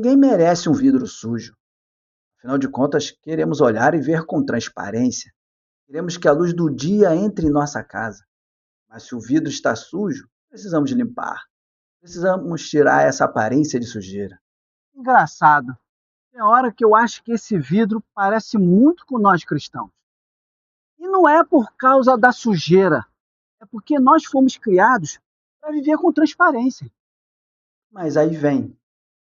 Ninguém merece um vidro sujo. Afinal de contas, queremos olhar e ver com transparência. Queremos que a luz do dia entre em nossa casa. Mas se o vidro está sujo, precisamos limpar. Precisamos tirar essa aparência de sujeira. Engraçado. Tem hora que eu acho que esse vidro parece muito com nós cristãos. E não é por causa da sujeira, é porque nós fomos criados para viver com transparência. Mas aí vem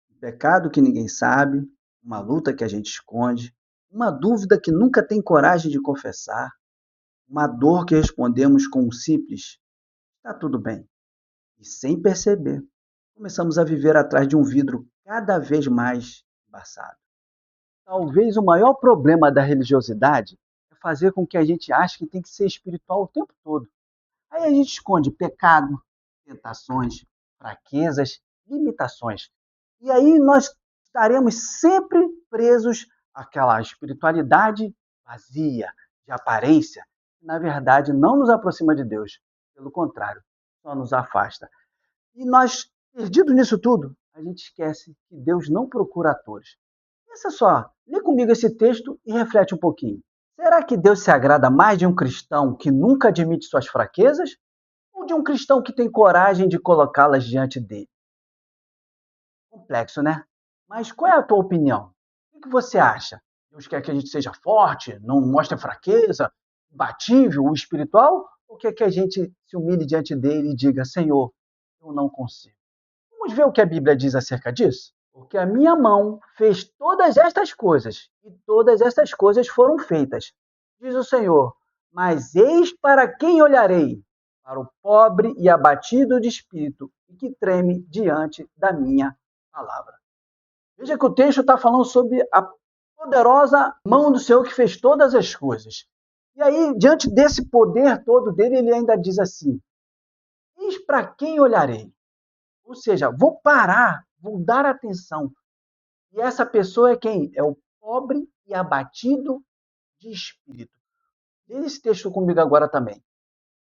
um pecado que ninguém sabe, uma luta que a gente esconde, uma dúvida que nunca tem coragem de confessar, uma dor que respondemos com um simples "está tudo bem". E sem perceber, começamos a viver atrás de um vidro cada vez mais embaçado. Talvez o maior problema da religiosidade é fazer com que a gente ache que tem que ser espiritual o tempo todo. Aí a gente esconde pecado, tentações, fraquezas, limitações. E aí nós estaremos sempre presos àquela espiritualidade vazia, de aparência, que na verdade não nos aproxima de Deus. Pelo contrário, só nos afasta. E nós, perdidos nisso tudo, a gente esquece que Deus não procura atores. Pensa só, lê comigo esse texto e reflete um pouquinho. Será que Deus se agrada mais de um cristão que nunca admite suas fraquezas ou de um cristão que tem coragem de colocá-las diante dele? Complexo, né? Mas qual é a tua opinião? O que você acha? Deus quer que a gente seja forte, não mostre fraqueza, imbatível, o espiritual? Ou quer que a gente se humilhe diante dele e diga, Senhor, eu não consigo? Vamos ver o que a Bíblia diz acerca disso? Porque a minha mão fez todas estas coisas, e todas estas coisas foram feitas, diz o Senhor. Mas eis para quem olharei: para o pobre e abatido de espírito, e que treme diante da minha palavra. Veja que o texto está falando sobre a poderosa mão do Senhor que fez todas as coisas. E aí, diante desse poder todo dele, ele ainda diz assim: eis para quem olharei. Ou seja, vou parar, vou dar atenção. E essa pessoa é quem? É o pobre e abatido de espírito. Leia esse texto comigo agora também.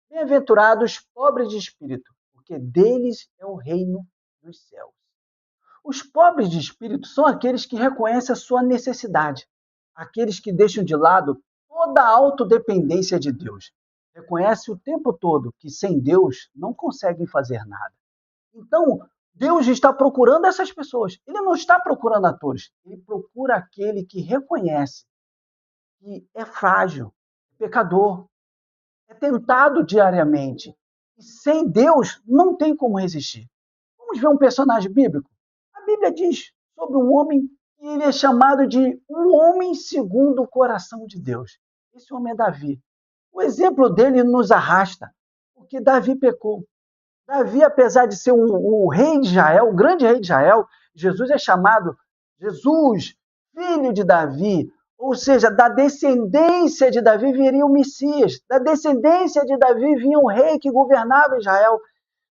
Bem-aventurados pobres de espírito, porque deles é o reino dos céus. Os pobres de espírito são aqueles que reconhecem a sua necessidade, aqueles que deixam de lado toda a autodependência de Deus. Reconhecem o tempo todo que sem Deus não conseguem fazer nada. Então, Deus está procurando essas pessoas. Ele não está procurando atores. Ele procura aquele que reconhece que é frágil, é pecador, é tentado diariamente. E sem Deus não tem como resistir. Vamos ver um personagem bíblico? A Bíblia diz sobre um homem que ele é chamado de um homem segundo o coração de Deus. Esse homem é Davi. O exemplo dele nos arrasta, porque Davi pecou. Davi, apesar de ser o rei de Israel, o grande rei de Israel, Jesus é chamado Jesus, filho de Davi, ou seja, da descendência de Davi viria o Messias, da descendência de Davi vinha um rei que governava Israel.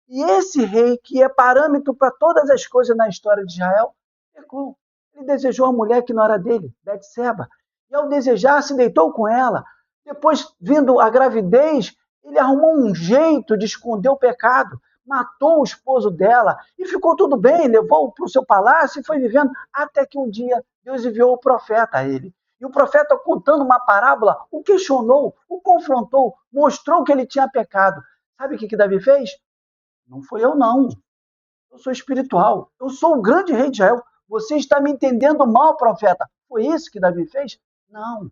E esse rei, que é parâmetro para todas as coisas na história de Israel, pecou. Ele desejou uma mulher que não era dele, Betseba. E ao desejar, se deitou com ela. Depois, vindo a gravidez, ele arrumou um jeito de esconder o pecado, matou o esposo dela e ficou tudo bem, levou para o seu palácio e foi vivendo, até que um dia Deus enviou o profeta a ele. E o profeta, contando uma parábola, o questionou, o confrontou, mostrou que ele tinha pecado. Sabe o que Davi fez? Não foi eu, não. Eu sou espiritual. Eu sou o grande rei de Israel. Você está me entendendo mal, profeta. Foi isso que Davi fez? Não.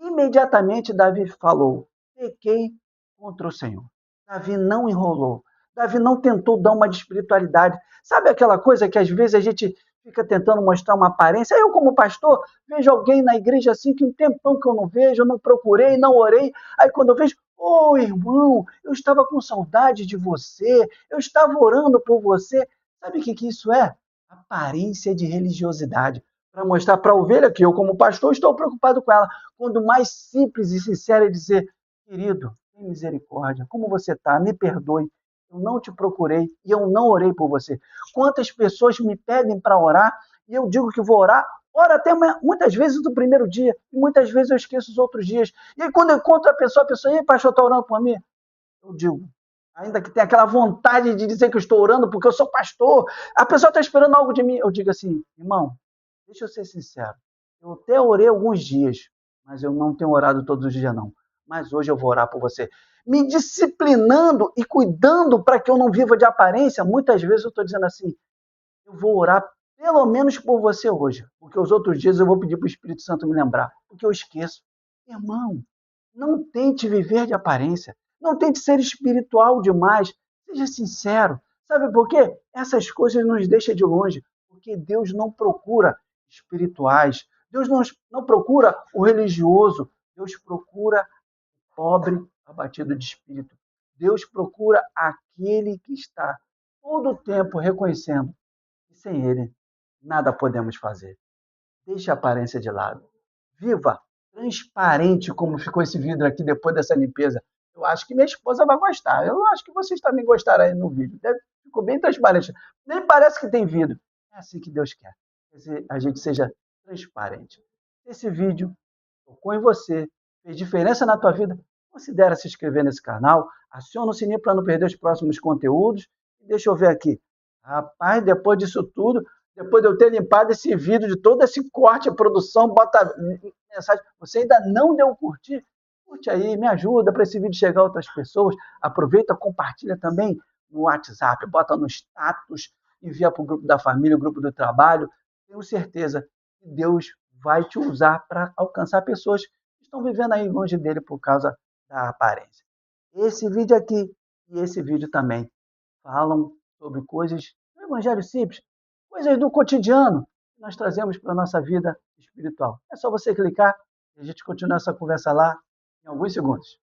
Imediatamente Davi falou: pequei contra o Senhor. Davi não enrolou. Davi não tentou dar uma de espiritualidade. Sabe aquela coisa que às vezes a gente fica tentando mostrar uma aparência? Eu, como pastor, vejo alguém na igreja assim que um tempão que eu não vejo, eu não procurei, não orei. Aí quando eu vejo, ô irmão, eu estava com saudade de você, eu estava orando por você. Sabe o que isso é? Aparência de religiosidade. Para mostrar para a ovelha que eu, como pastor, estou preocupado com ela. Quando mais simples e sincero é dizer, querido, tem misericórdia, como você está? Me perdoe, eu não te procurei e eu não orei por você. Quantas pessoas me pedem para orar e eu digo que vou orar, oro até muitas vezes no primeiro dia e muitas vezes eu esqueço os outros dias. E aí quando eu encontro a pessoa, ei, pastor, está orando por mim? Eu digo, ainda que tenha aquela vontade de dizer que eu estou orando porque eu sou pastor, a pessoa está esperando algo de mim. Eu digo assim, irmão, deixa eu ser sincero. Eu até orei alguns dias, mas eu não tenho orado todos os dias, não. Mas hoje eu vou orar por você. Me disciplinando e cuidando para que eu não viva de aparência. Muitas vezes eu estou dizendo assim, eu vou orar pelo menos por você hoje, porque os outros dias eu vou pedir para o Espírito Santo me lembrar, porque eu esqueço. Irmão, não tente viver de aparência, não tente ser espiritual demais, seja sincero. Sabe por quê? Essas coisas nos deixam de longe, porque Deus não procura espirituais, Deus não procura o religioso, Deus procura o pobre abatido de espírito. Deus procura aquele que está todo o tempo reconhecendo e sem ele, nada podemos fazer. Deixe a aparência de lado. Viva transparente como ficou esse vidro aqui depois dessa limpeza. Eu acho que minha esposa vai gostar. Eu acho que vocês também gostaram aí no vídeo. Ficou bem transparente. Nem parece que tem vidro. É assim que Deus quer. Que a gente seja transparente. Esse vídeo tocou em você, fez diferença na tua vida, considere se inscrever nesse canal, aciona o sininho para não perder os próximos conteúdos. Deixa eu ver aqui. Rapaz, depois disso tudo, depois de eu ter limpado esse vídeo de todo esse corte, a produção, bota mensagem, você ainda não deu curtir? Curte aí, me ajuda para esse vídeo chegar a outras pessoas. Aproveita, compartilha também no WhatsApp, bota no status, envia para o grupo da família, o grupo do trabalho. Tenho certeza que Deus vai te usar para alcançar pessoas que estão vivendo aí longe dele por causa da aparência. Esse vídeo aqui e esse vídeo também falam sobre coisas do Evangelho simples, coisas do cotidiano que nós trazemos para a nossa vida espiritual. É só você clicar e a gente continua essa conversa lá em alguns segundos.